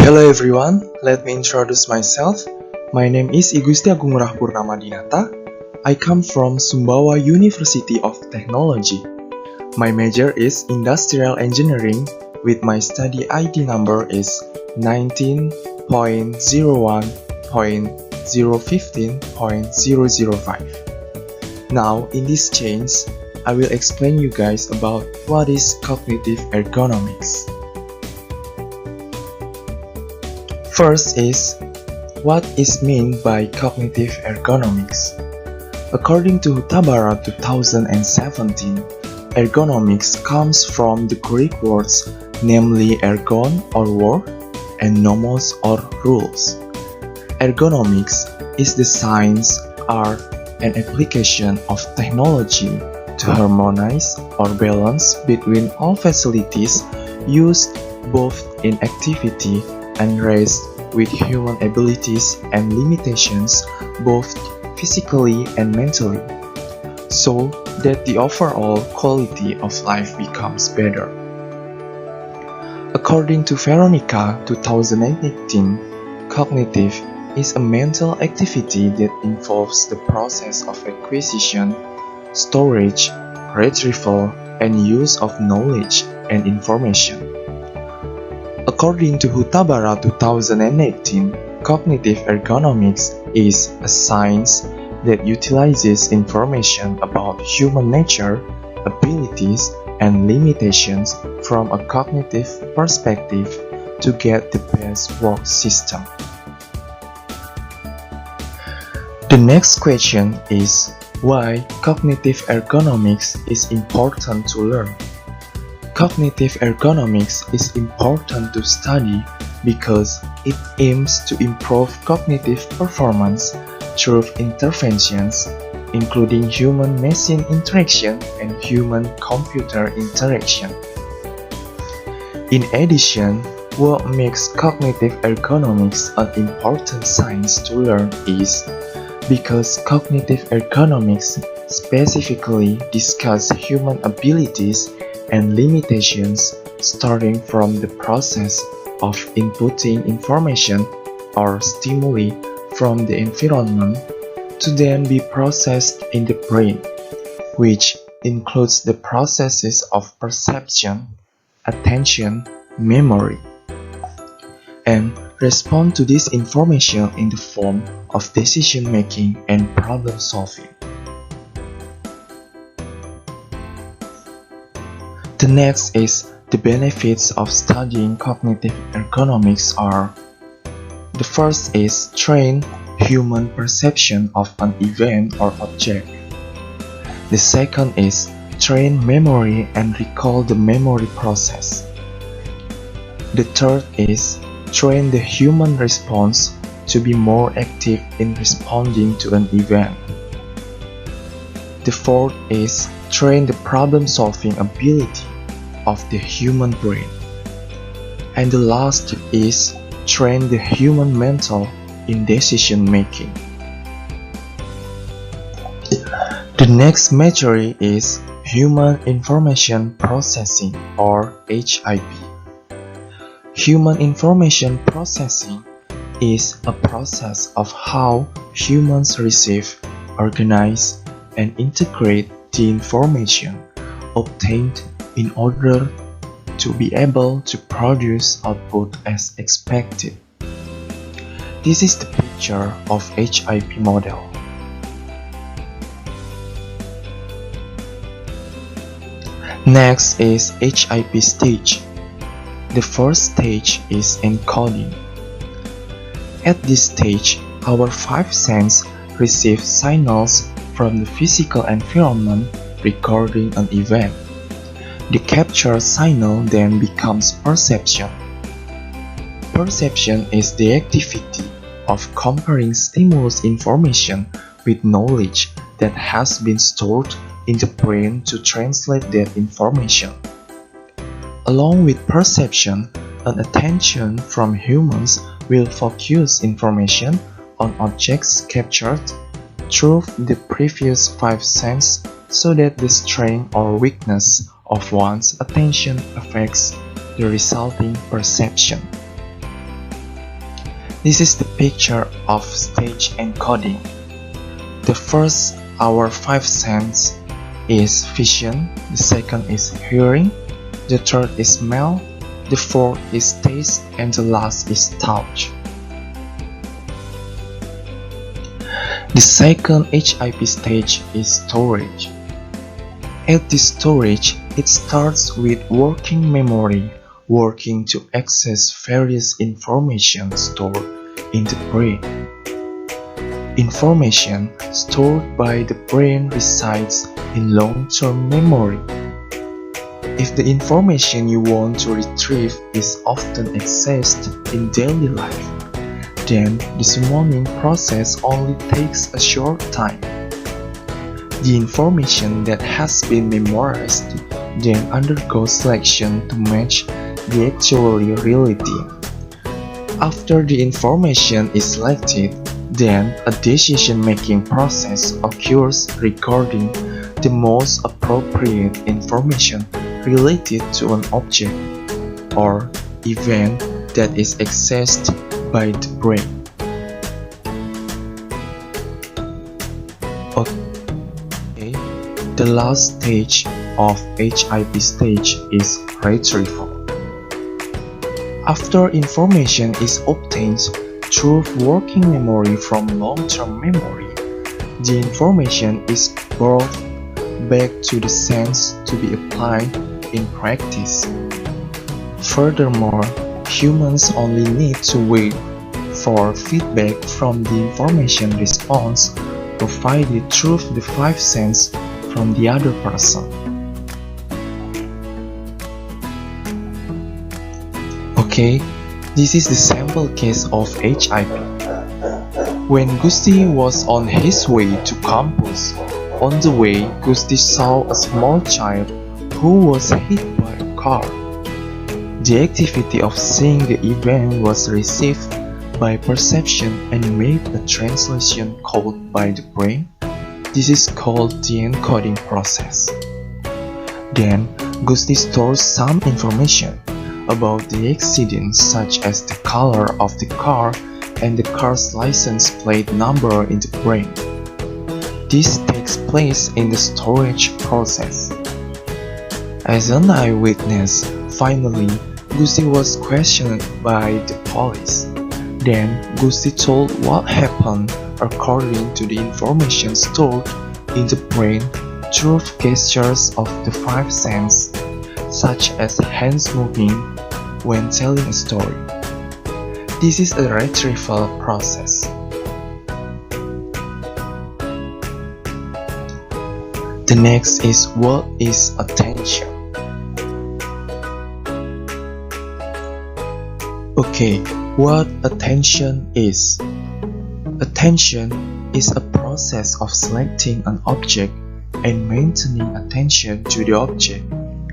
Hello everyone, let me introduce myself. My name is Gusti Agung Ngurah I come from Sumbawa University of Technology. My major is Industrial Engineering with my study ID number is 19.01.015.005. Now in this change, I will explain you guys about what is cognitive ergonomics. First is, what is meant by cognitive ergonomics? According to Hutabara 2017, ergonomics comes from the Greek words namely ergon or work and nomos or rules. Ergonomics is the science, art, and application of technology to harmonize or balance between all facilities used both in activity and rest with human abilities and limitations both physically and mentally, so that the overall quality of life becomes better. According to Veronica 2018, cognitive is a mental activity that involves the process of acquisition, storage, retrieval, and use of knowledge and information. According to Hutabara 2018, cognitive ergonomics is a science that utilizes information about human nature, abilities, and limitations from a cognitive perspective to get the best work system. The next question is why cognitive ergonomics is important to learn. Cognitive ergonomics is important to study because it aims to improve cognitive performance through interventions, including human-machine interaction and human-computer interaction. In addition, what makes cognitive ergonomics an important science to learn is because cognitive ergonomics specifically discusses human abilities and limitations starting from the process of inputting information or stimuli from the environment to then be processed in the brain, which includes the processes of perception, attention, memory, and respond to this information in the form of decision making and problem solving. The next is the benefits of studying cognitive ergonomics are: the first is train human perception of an event or object. The second is train memory and recall the memory process. The third is train the human response to be more active in responding to an event. The fourth is train the problem-solving ability of the human brain. And the last is train the human mental in decision-making. The next maturity is Human Information Processing or HIP. Human Information Processing is a process of how humans receive, organize, and integrate the information obtained in order to be able to produce output as expected. This is the picture of HIP model. Next is HIP stage. The first stage is encoding. At this stage, our five senses receive signals from the physical environment regarding an event. The captured signal then becomes perception. Perception is the activity of comparing stimulus information with knowledge that has been stored in the brain to translate that information. Along with perception, an attention from humans will focus information on objects captured through the previous five senses so that the strength or weakness of one's attention affects the resulting perception. This is the picture of stage encoding. The first, our five senses, is vision, the second is hearing, the third is smell, the fourth is taste, and the last is touch. The second HIP stage is storage. At this storage, it starts with working memory, working to access various information stored in the brain. Information stored by the brain resides in long-term memory. If the information you want to retrieve is often accessed in daily life, then the summoning process only takes a short time. The information that has been memorized then undergoes selection to match the actual reality. After the information is selected, then a decision-making process occurs regarding the most appropriate information related to an object or event that is accessed by the brain. Okay, the last stage of HIP stage is retrieval. After information is obtained through working memory from long-term memory, the information is brought back to the sense to be applied in practice. Furthermore, humans only need to wait for feedback from the information response provided through the five senses from the other person. Okay, this is the sample case of HIP. When Gusti was on his way to campus, on the way Gusti saw a small child who was hit by a car. The activity of seeing the event was received by perception and made a translation code by the brain. This is called the encoding process. Then, Gusti stores some information about the accident, such as the color of the car and the car's license plate number in the brain. This takes place in the storage process. As an eyewitness, finally, Gusti was questioned by the police. Then, Gusti told what happened according to the information stored in the brain through gestures of the five senses, such as hands moving when telling a story. This is a retrieval process. The next is what is attention. Okay, what attention is? Attention is a process of selecting an object and maintaining attention to the object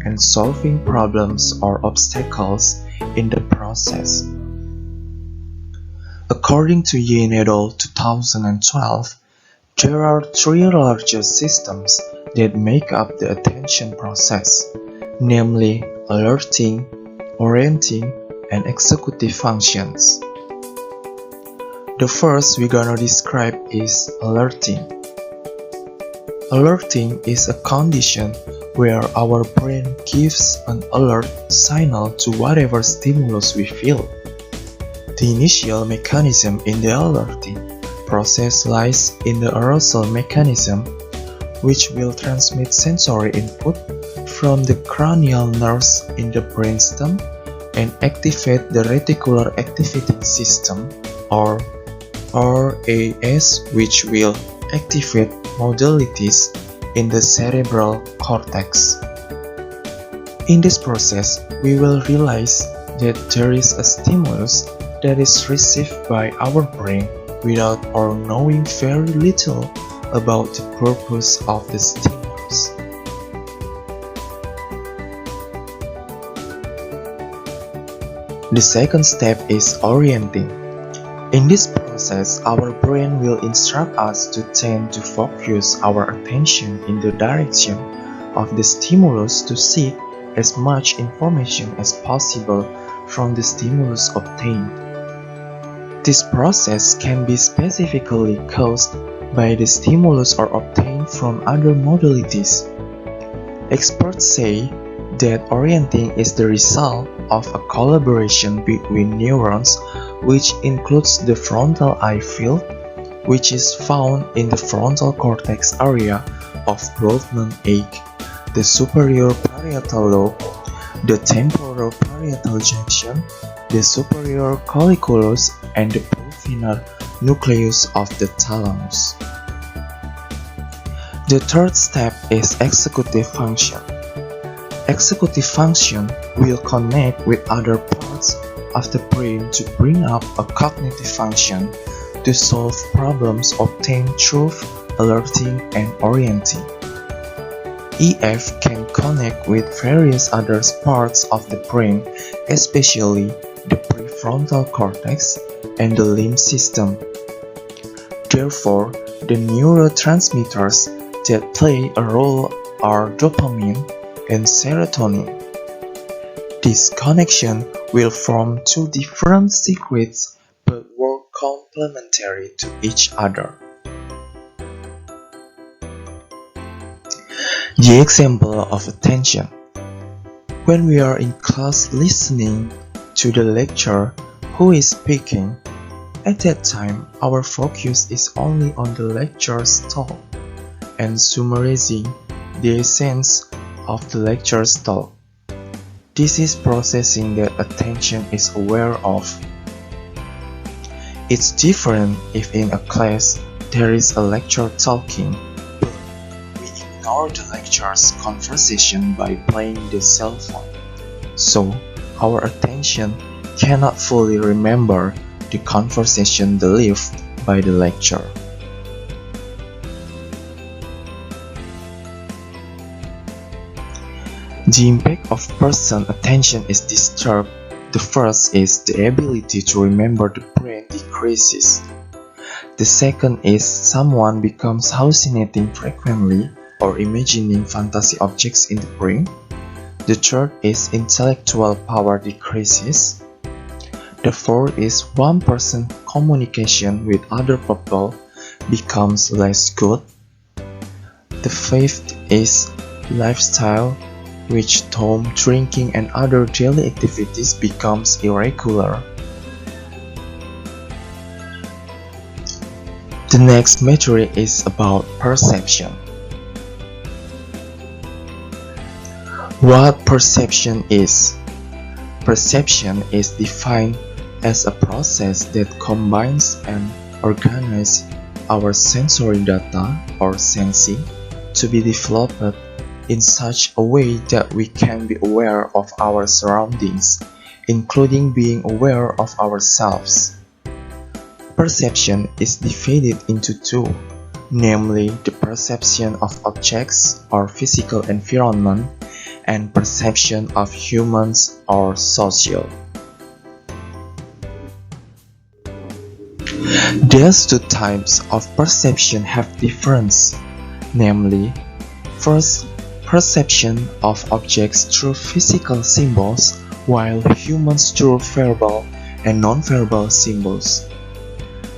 and solving problems or obstacles in the process. According to Yin et al. 2012, there are three larger systems that make up the attention process, namely alerting, orienting, and executive functions. The first we're gonna describe is alerting. Alerting is a condition where our brain gives an alert signal to whatever stimulus we feel. The initial mechanism in the alerting process lies in the arousal mechanism, which will transmit sensory input from the cranial nerves in the brainstem and activate the reticular activating system or RAS, which will activate modalities in the cerebral cortex. In this process, we will realize that there is a stimulus that is received by our brain without our knowing very little about the purpose of the stimulus. The second step is orienting. In this process, our brain will instruct us to tend to focus our attention in the direction of the stimulus to seek as much information as possible from the stimulus obtained. This process can be specifically caused by the stimulus or obtained from other modalities. Experts say that orienting is the result of a collaboration between neurons, which includes the frontal eye field, which is found in the frontal cortex area of Brodmann egg, the superior parietal lobe, the temporal parietal junction, the superior colliculus, and the pulvinar nucleus of the thalamus. The third step is executive function. Executive function will connect with other parts of the brain to bring up a cognitive function to solve problems obtained through alerting and orienting. EF can connect with various other parts of the brain, especially the prefrontal cortex and the limb system. Therefore, the neurotransmitters that play a role are dopamine and serotonin. This connection will form two different circuits but work complementary to each other. The example of attention. When we are in class listening to the lecturer who is speaking, at that time our focus is only on the lecturer's talk and summarizing the essence of the lecturer's talk. This is processing that attention is aware of. It's different if in a class there is a lecturer talking, but we ignore the lecturer's conversation by playing the cell phone. So, our attention cannot fully remember the conversation delivered by the lecturer. The impact of person attention is disturbed. The first is the ability to remember the brain decreases. The second is someone becomes hallucinating frequently or imagining fantasy objects in the brain. The third is intellectual power decreases. The fourth is one person communication with other people becomes less good. The fifth is lifestyle, which home, drinking and other daily activities becomes irregular. The next metric is about perception. What perception is? Perception is defined as a process that combines and organizes our sensory data or sensing to be developed in such a way that we can be aware of our surroundings, including being aware of ourselves. Perception is divided into two, namely the perception of objects or physical environment and perception of humans or social. These two types of perception have difference, namely, first, perception of objects through physical symbols, while humans through verbal and non-verbal symbols.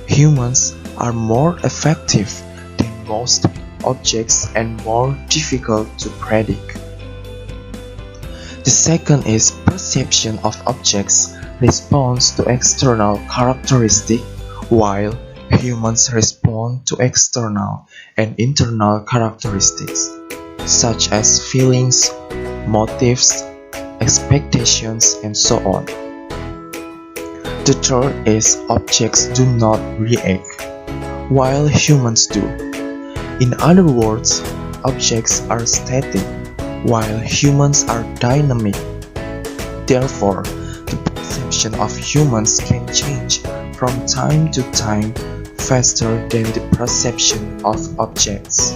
Humans are more effective than most objects and more difficult to predict. The second is perception of objects responds to external characteristics, while humans respond to external and internal characteristics, such as feelings, motives, expectations, and so on. The third is objects do not react, while humans do. In other words, objects are static, while humans are dynamic. Therefore, the perception of humans can change from time to time faster than the perception of objects.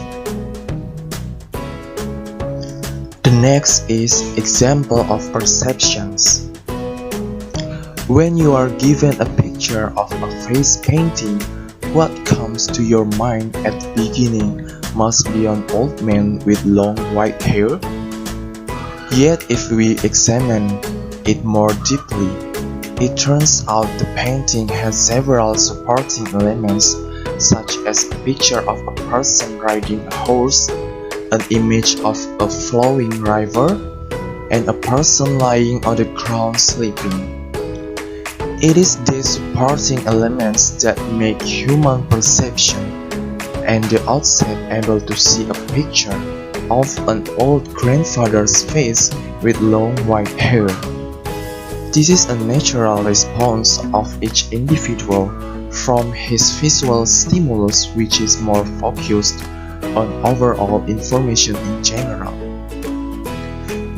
The next is example of perceptions. When you are given a picture of a face painting, what comes to your mind at the beginning must be an old man with long white hair? Yet if we examine it more deeply, It turns out the painting has several supporting elements, such as a picture of a person riding a horse, an image of a flowing river, and a person lying on the ground sleeping. It is these supporting elements that make human perception and the outside able to see a picture of an old grandfather's face with long white hair. This is a natural response of each individual from his visual stimulus, which is more focused on overall information in general.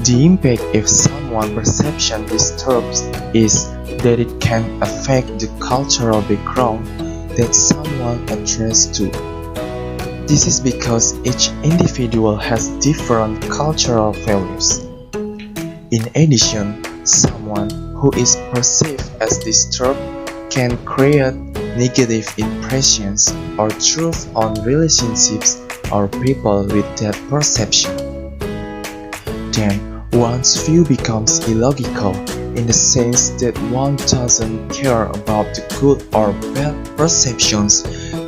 The impact if someone's perception disturbs is that it can affect the cultural background that someone addressed to. This is because each individual has different cultural values. In addition, someone who is perceived as disturbed can create negative impressions or truth on relationships or people with that perception. Then, one's view becomes illogical in the sense that one doesn't care about the good or bad perceptions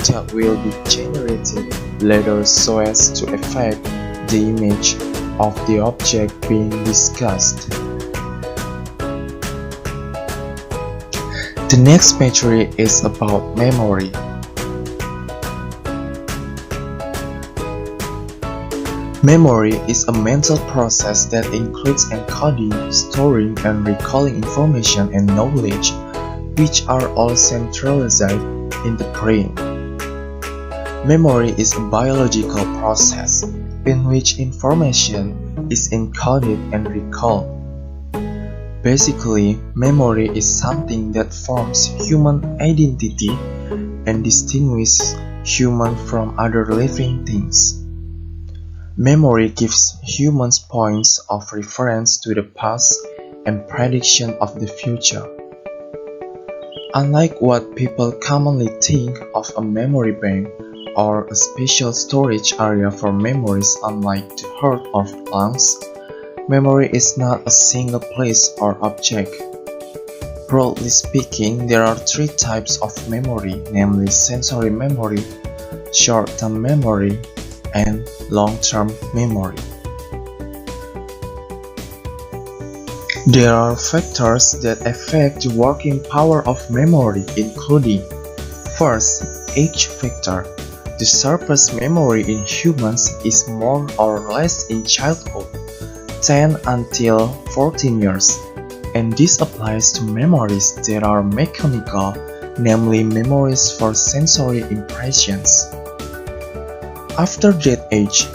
that will be generated later so as to affect the image of the object being discussed. The next metric is about memory. Memory is a mental process that includes encoding, storing, and recalling information and knowledge, which are all centralized in the brain. Memory is a biological process in which information is encoded and recalled. Basically, memory is something that forms human identity and distinguishes humans from other living things. Memory gives humans points of reference to the past and prediction of the future. Unlike what people commonly think of a memory bank or a special storage area for memories unlike the heart or lungs, memory is not a single place or object. Broadly speaking, there are three types of memory, namely sensory memory, short-term memory, and long-term memory. There are factors that affect the working power of memory, including: first, age factor. The surface memory in humans is more or less in childhood, 10 until 14 years, and this applies to memories that are mechanical, namely memories for sensory impressions. After that age,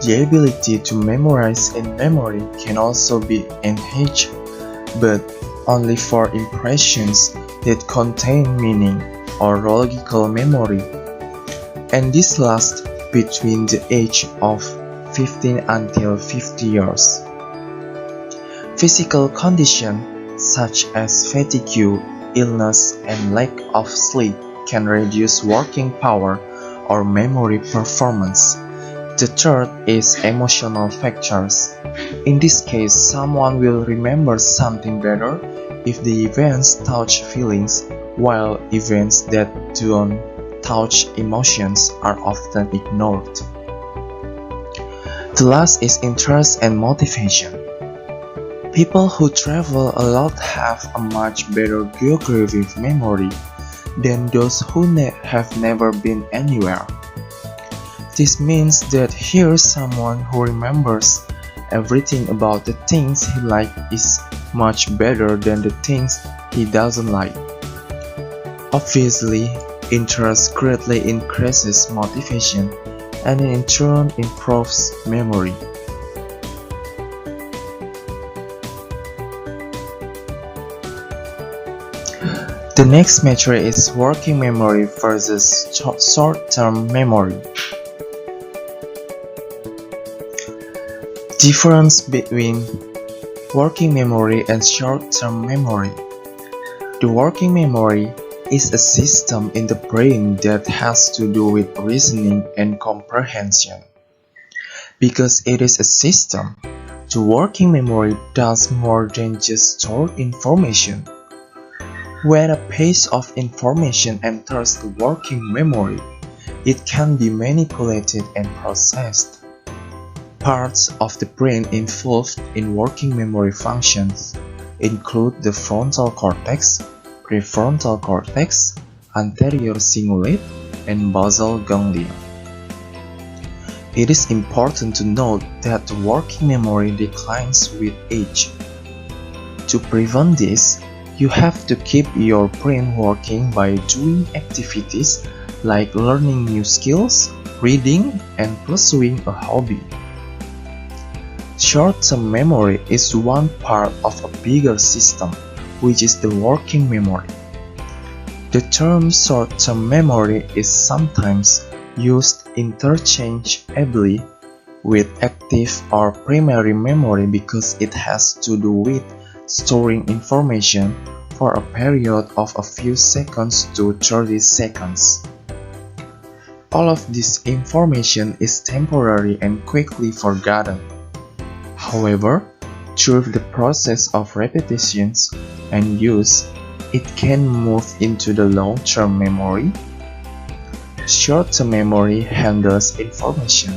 the ability to memorize in memory can also be enhanced, but only for impressions that contain meaning or logical memory, and this lasts between the age of 15 until 50 years. Physical conditions such as fatigue, illness, and lack of sleep can reduce working power or memory performance. The third is emotional factors. In this case, someone will remember something better if the events touch feelings, while events that don't touch emotions are often ignored. The last is interest and motivation. People who travel a lot have a much better geographic memory than those who have never been anywhere. This means that here someone who remembers everything about the things he likes is much better than the things he doesn't like. Obviously, interest greatly increases motivation and in turn improves memory. The next metric is working memory versus short-term memory. Difference between working memory and short-term memory. The working memory is a system in the brain that has to do with reasoning and comprehension. Because it is a system, the working memory does more than just store information. When a piece of information enters the working memory, it can be manipulated and processed. Parts of the brain involved in working memory functions include the frontal cortex, prefrontal cortex, anterior cingulate, and basal ganglia. It is important to note that the working memory declines with age. To prevent this, you have to keep your brain working by doing activities like learning new skills, reading, and pursuing a hobby. Short-term memory is one part of a bigger system, which is the working memory. The term short-term memory is sometimes used interchangeably with active or primary memory because it has to do with storing information for a period of a few seconds to 30 seconds. All of this information is temporary and quickly forgotten. However, through the process of repetitions and use, it can move into the long-term memory. Short-term memory handles information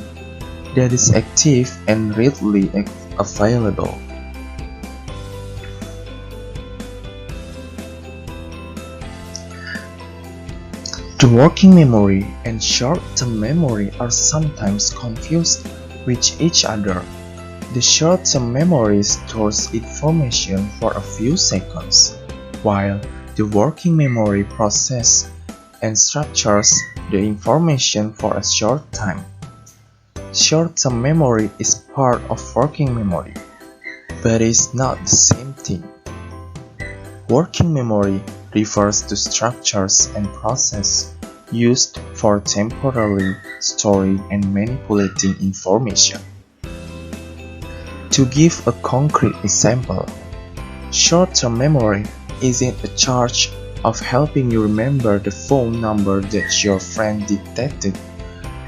that is active and readily available. The working memory and short-term memory are sometimes confused with each other. The short-term memory stores information for a few seconds, while the working memory processes and structures the information for a short time. Short-term memory is part of working memory, but is not the same thing. Working memory refers to structures and processes used for temporarily storing and manipulating information. To give a concrete example, short-term memory isn't a charge of helping you remember the phone number that your friend dictated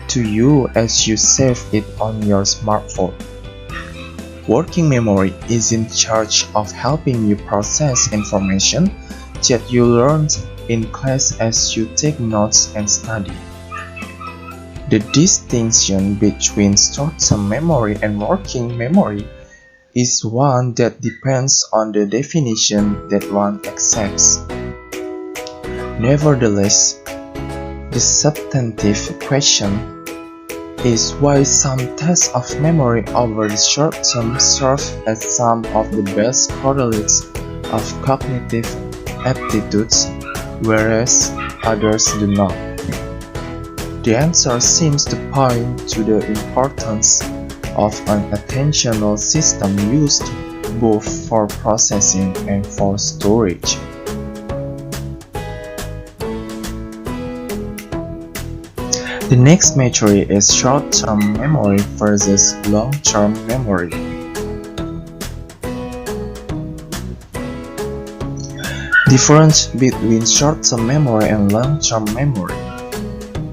to you as you save it on your smartphone. Working memory is in charge of helping you process information that you learned in class as you take notes and study. The distinction between short-term memory and working memory is one that depends on the definition that one accepts. Nevertheless, the substantive question is why some tests of memory over the short term serve as some of the best correlates of cognitive aptitudes, whereas others do not. The answer seems to point to the importance of an attentional system used both for processing and for storage. The next metric is short-term memory versus long-term memory. Difference between short-term memory and long-term memory.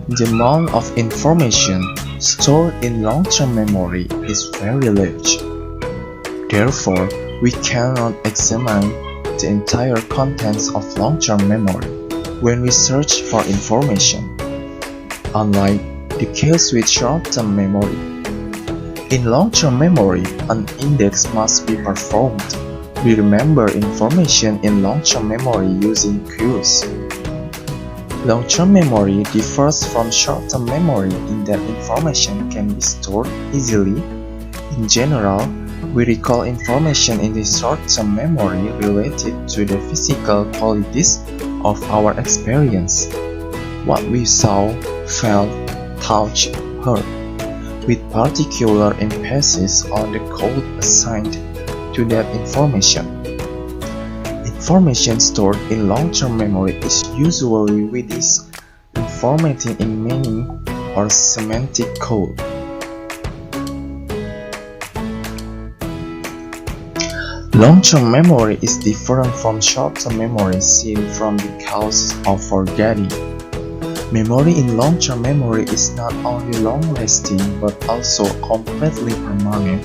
The amount of information stored in long-term memory is very large. Therefore, we cannot examine the entire contents of long-term memory when we search for information. Unlike the case with short-term memory, in long-term memory, an index must be performed. We remember information in long-term memory using cues. Long-term memory differs from short-term memory in that information can be stored easily. In general, we recall information in the short-term memory related to the physical qualities of our experience, what we saw, felt, touched, heard, with particular emphasis on the code assigned to that information. Information stored in long-term memory is usually with this information in meaning or semantic code. Long-term memory is different from short-term memory seen from the cause of forgetting. Memory in long-term memory is not only long-lasting but also completely permanent,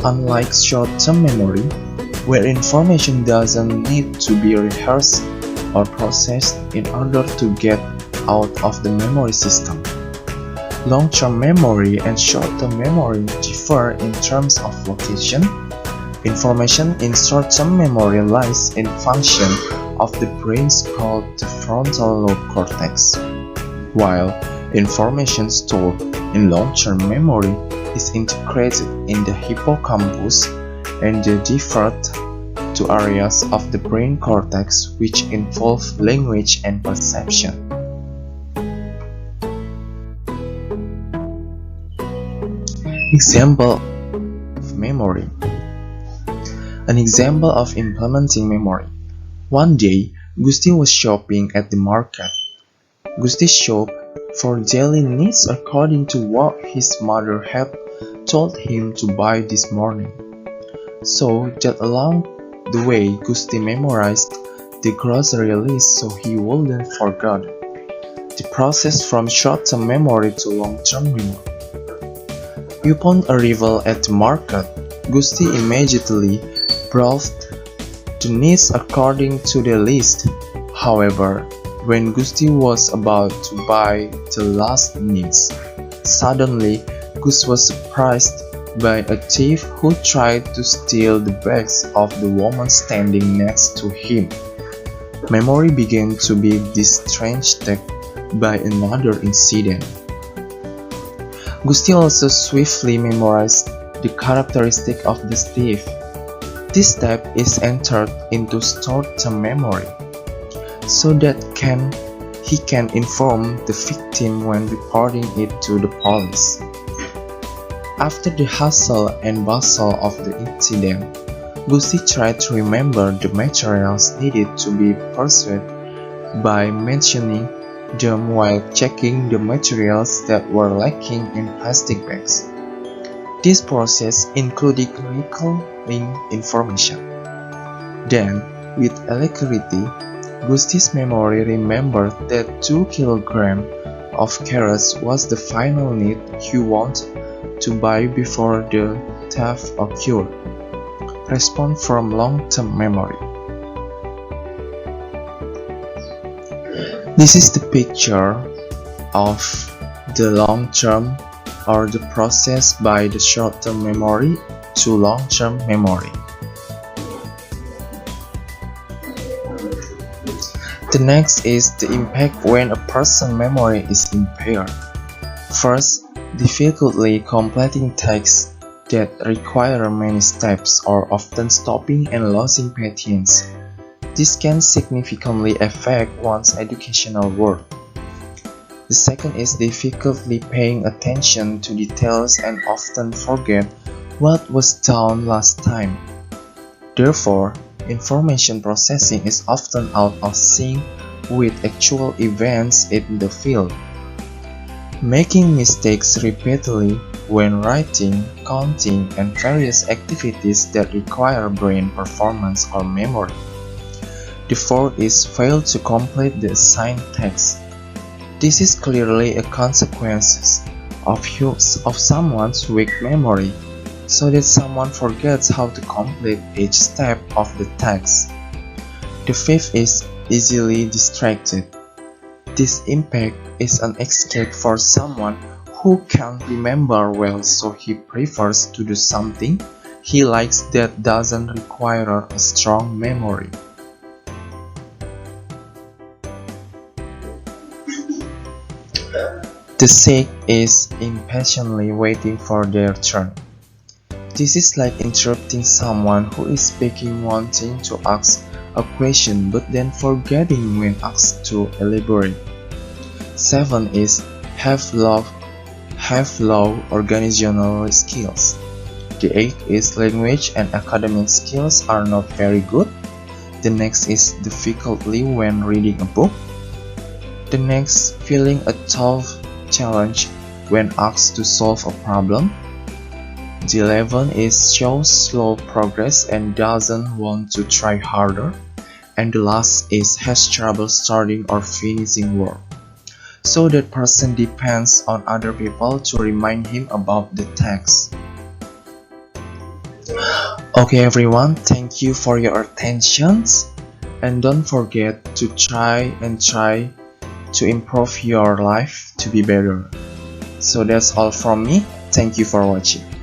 unlike short-term memory, where information doesn't need to be rehearsed or processed in order to get out of the memory system. Long-term memory and short-term memory differ in terms of location. Information in short-term memory lies in function of the brains called the frontal lobe cortex, while information stored in long-term memory is integrated in the hippocampus and they differ to areas of the brain cortex which involve language and perception. Example of memory. An example of implementing memory. One day, Gusti was shopping at the market. Gusti shopped for daily needs according to what his mother had told him to buy this morning. So that along the way, Gusti memorized the grocery list so he wouldn't forget the process from short-term memory to long-term memory. Upon arrival at the market, Gusti immediately browsed the needs according to the list. However, when Gusti was about to buy the last needs, suddenly Gus was surprised by a thief who tried to steal the bags of the woman standing next to him. Memory began to be distracted by another incident. Gusti also swiftly memorized the characteristic of the thief. This step is entered into short-term memory, so that he can inform the victim when reporting it to the police. After the hustle and bustle of the incident, Gusti tried to remember the materials needed to be pursued by mentioning them while checking the materials that were lacking in plastic bags. This process included recalling information. Then, with alacrity, Gusti's memory remembered that 2 kilograms of carrots was the final need he wanted to buy before the theft occurred. Response from long-term memory. This is the picture of the long-term or the process by the short-term memory to long-term memory. The next is the impact when a person's memory is impaired. First, difficulty completing tasks that require many steps or often stopping and losing patience. This can significantly affect one's educational work. The second is difficulty paying attention to details and often forget what was done last time. Therefore, information processing is often out of sync with actual events in the field. Making mistakes repeatedly when writing, counting, and various activities that require brain performance or memory. The fourth is fail to complete the assigned task. This is clearly a consequence of someone's weak memory, so that someone forgets how to complete each step of the task. The fifth is easily distracted. This impact is an escape for someone who can't remember well, so he prefers to do something he likes that doesn't require a strong memory. The sixth is impatiently waiting for their turn. This is like interrupting someone who is speaking, wanting to ask a question but then forgetting when asked to elaborate. 7 is have low organizational skills. The 8th is language and academic skills are not very good. The next is difficulty when reading a book. The next, feeling a tough challenge when asked to solve a problem. The 11 is shows slow progress and doesn't want to try harder. And the last is has trouble starting or finishing work. So that person depends on other people to remind him about the text. Okay everyone, thank you for your attention. and don't forget to try to improve your life to be better. So that's all from me. Thank you for watching.